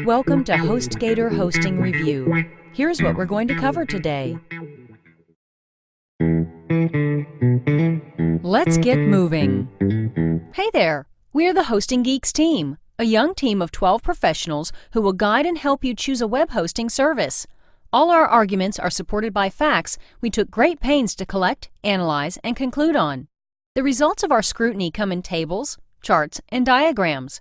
Welcome to HostGator Hosting Review. Here's what we're going to cover today. Let's get moving. Hey there, we're the Hosting Geeks team, a young team of 12 professionals who will guide and help you choose a web hosting service. All our arguments are supported by facts we took great pains to collect, analyze, and conclude on. The results of our scrutiny come in tables, charts, and diagrams.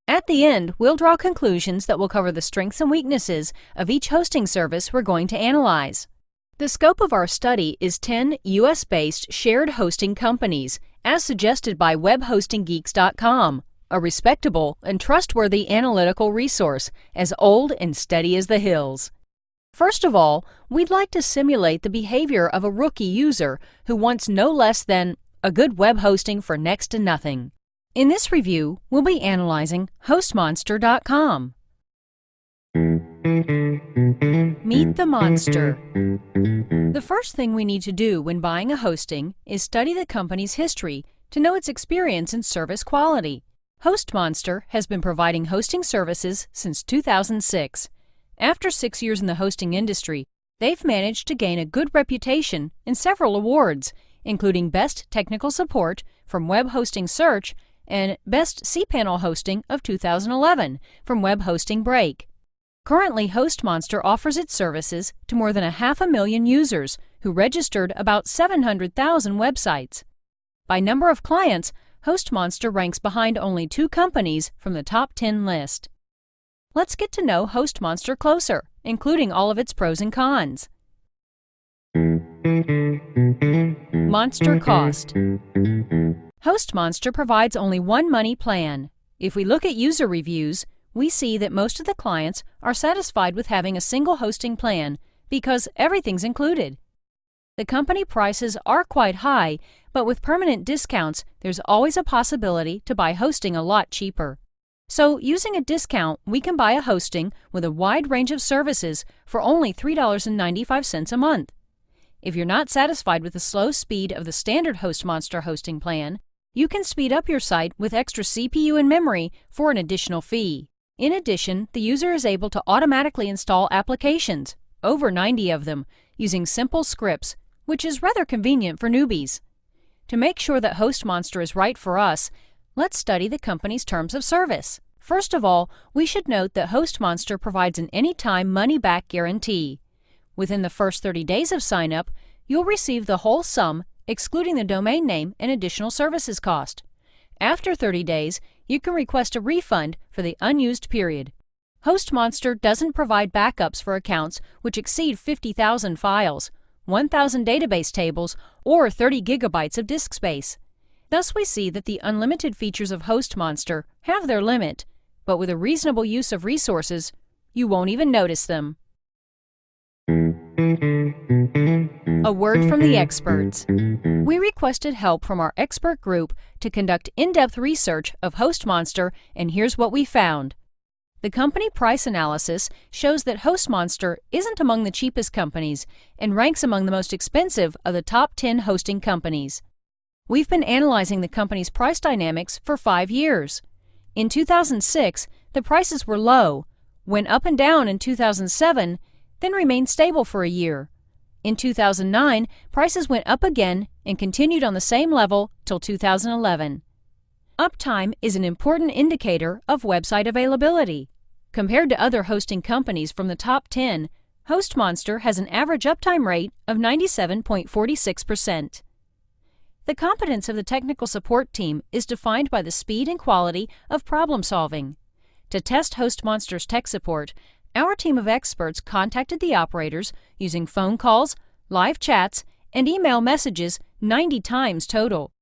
At the end, we'll draw conclusions that will cover the strengths and weaknesses of each hosting service we're going to analyze. The scope of our study is 10 U.S.-based shared hosting companies, as suggested by WebHostingGeeks.com, a respectable and trustworthy analytical resource, as old and steady as the hills. First of all, we'd like to simulate the behavior of a rookie user who wants no less than a good web hosting for next to nothing. In this review, we'll be analyzing HostMonster.com. Meet the monster. The first thing we need to do when buying a hosting is study the company's history to know its experience and service quality. HostMonster has been providing hosting services since 2006. After 6 years in the hosting industry, they've managed to gain a good reputation and several awards, including Best Technical Support from Web Hosting Search and Best cPanel Hosting of 2011 from Web Hosting Break. Currently, HostMonster offers its services to more than 500,000 users who registered about 700,000 websites. By number of clients, HostMonster ranks behind only 2 companies from the top 10 list. Let's get to know HostMonster closer, including all of its pros and cons. Monster cost. HostMonster provides only one money plan. If we look at user reviews, we see that most of the clients are satisfied with having a single hosting plan because everything's included. The company prices are quite high, but with permanent discounts, there's always a possibility to buy hosting a lot cheaper. So, using a discount, we can buy a hosting with a wide range of services for only $3.95 a month. If you're not satisfied with the slow speed of the standard HostMonster hosting plan, you can speed up your site with extra CPU and memory for an additional fee. In addition, the user is able to automatically install applications, over 90 of them, using simple scripts, which is rather convenient for newbies. To make sure that HostMonster is right for us, let's study the company's terms of service. First of all, we should note that HostMonster provides an anytime money-back guarantee. Within the first 30 days of sign-up, you'll receive the whole sum, excluding the domain name and additional services cost. After 30 days, you can request a refund for the unused period. HostMonster doesn't provide backups for accounts which exceed 50,000 files, 1,000 database tables, or 30 gigabytes of disk space. Thus, we see that the unlimited features of HostMonster have their limit, but with a reasonable use of resources, you won't even notice them. A word from the experts. We requested help from our expert group to conduct in-depth research of HostMonster, and here's what we found. The company price analysis shows that HostMonster isn't among the cheapest companies and ranks among the most expensive of the top 10 hosting companies. We've been analyzing the company's price dynamics for 5 years. In 2006, the prices were low, went up and down in 2007, then remained stable for a year. In 2009, prices went up again and continued on the same level till 2011. Uptime is an important indicator of website availability. Compared to other hosting companies from the top 10, HostMonster has an average uptime rate of 97.46%. The competence of the technical support team is defined by the speed and quality of problem solving. To test HostMonster's tech support, our team of experts contacted the operators using phone calls, live chats, and email messages 90 times total.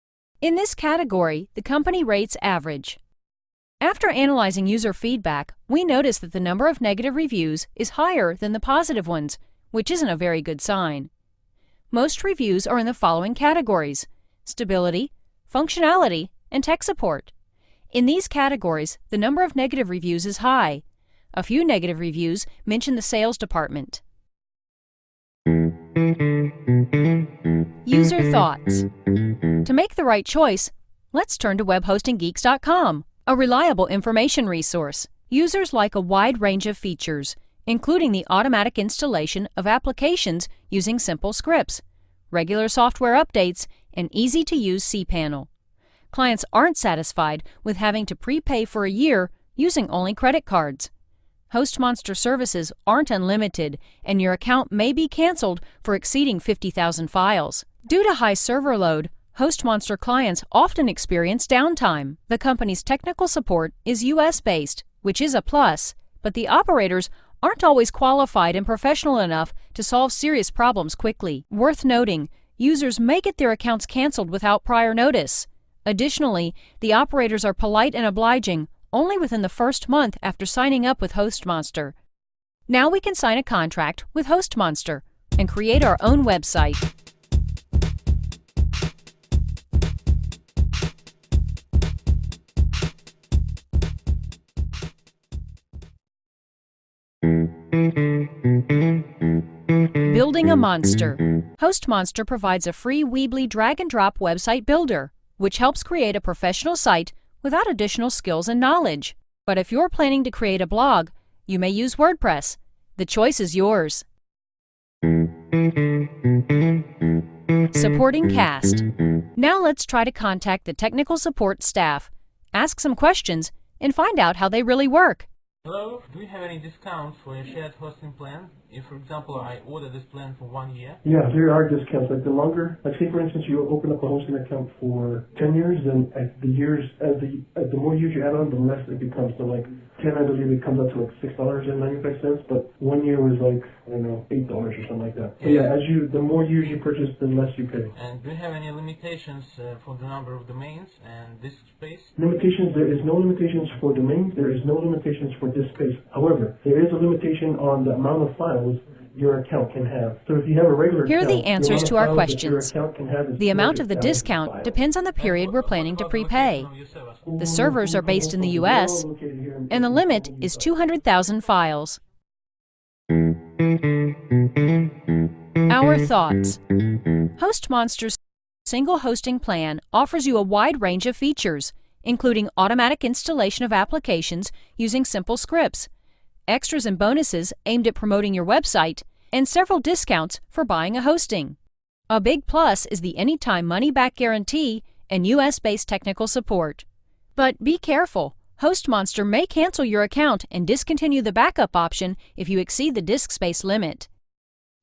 In this category, the company rates average. After analyzing user feedback, we noticed that the number of negative reviews is higher than the positive ones, which isn't a very good sign. Most reviews are in the following categories: stability, functionality, and tech support. In these categories, the number of negative reviews is high. A few negative reviews mention the sales department. User thoughts. To make the right choice, Let's turn to WebHostingGeeks.com, a reliable information resource. Users like a wide range of features, including the automatic installation of applications using simple scripts, regular software updates, and easy-to-use cPanel. Clients aren't satisfied with having to prepay for a year using only credit cards. HostMonster services aren't unlimited, and your account may be canceled for exceeding 50,000 files. Due to high server load, HostMonster clients often experience downtime. The company's technical support is US-based, which is a plus, but the operators aren't always qualified and professional enough to solve serious problems quickly. Worth noting, users may get their accounts canceled without prior notice. Additionally, the operators are polite and obliging only within the first month after signing up with HostMonster. Now we can sign a contract with HostMonster and create our own website. Building a monster. HostMonster provides a free Weebly drag-and-drop website builder, which helps create a professional site without additional skills and knowledge. But if you're planning to create a blog, you may use WordPress. The choice is yours. Supporting cast. Now let's try to contact the technical support staff, ask some questions, and find out how they really work. Hello, do you have any discounts for a shared hosting plan? If, for example, I order this plan for 1 year? Yeah, there are discounts. Like the longer, like say for instance, you open up a hosting account for 10 years, then at the more years you add on, the less it becomes. So like 10, I believe it comes up to like $6.95, but 1 year was like, I don't know, $8 or something like that. So yeah, the more years you purchase, the less you pay. And do you have any limitations for the number of domains and disk space? Limitations, there is no limitations for domains, there is no limitations for disk space. However, there is a limitation on the amount of files your account can have. So if you have a regular Here are account, the answers to our questions. The amount of the 200,000 discount files. depends on the period we're planning to prepay. The servers are based in the US, and the limit is 200,000 files. Our thoughts. HostMonster's single hosting plan offers you a wide range of features, including automatic installation of applications using simple scripts, extras and bonuses aimed at promoting your website, and several discounts for buying a hosting. A big plus is the anytime money-back guarantee and US-based technical support. But be careful. HostMonster may cancel your account and discontinue the backup option if you exceed the disk space limit.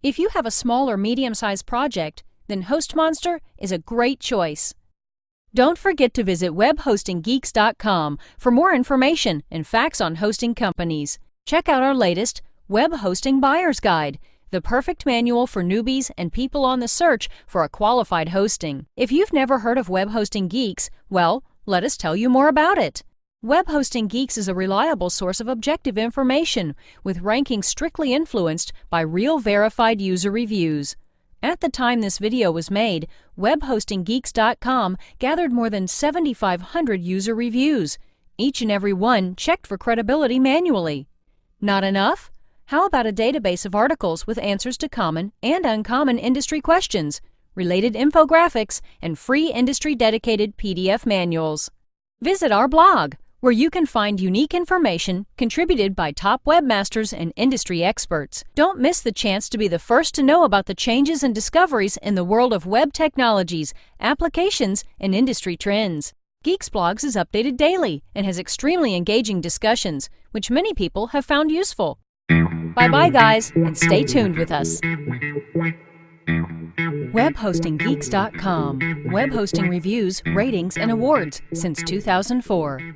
If you have a small or medium-sized project, then HostMonster is a great choice. Don't forget to visit WebHostingGeeks.com for more information and facts on hosting companies. Check out our latest Web Hosting Buyer's Guide, the perfect manual for newbies and people on the search for a qualified hosting. If you've never heard of Web Hosting Geeks, well, let us tell you more about it. Web Hosting Geeks is a reliable source of objective information, with rankings strictly influenced by real verified user reviews. At the time this video was made, WebHostingGeeks.com gathered more than 7,500 user reviews, each and every one checked for credibility manually. Not enough? How about a database of articles with answers to common and uncommon industry questions, related infographics, and free industry-dedicated PDF manuals? Visit our blog, where you can find unique information contributed by top webmasters and industry experts. Don't miss the chance to be the first to know about the changes and discoveries in the world of web technologies, applications, and industry trends. Geeks Blogs is updated daily and has extremely engaging discussions, which many people have found useful. Bye-bye, guys, and stay tuned with us. WebHostingGeeks.com. Web hosting reviews, ratings, and awards since 2004.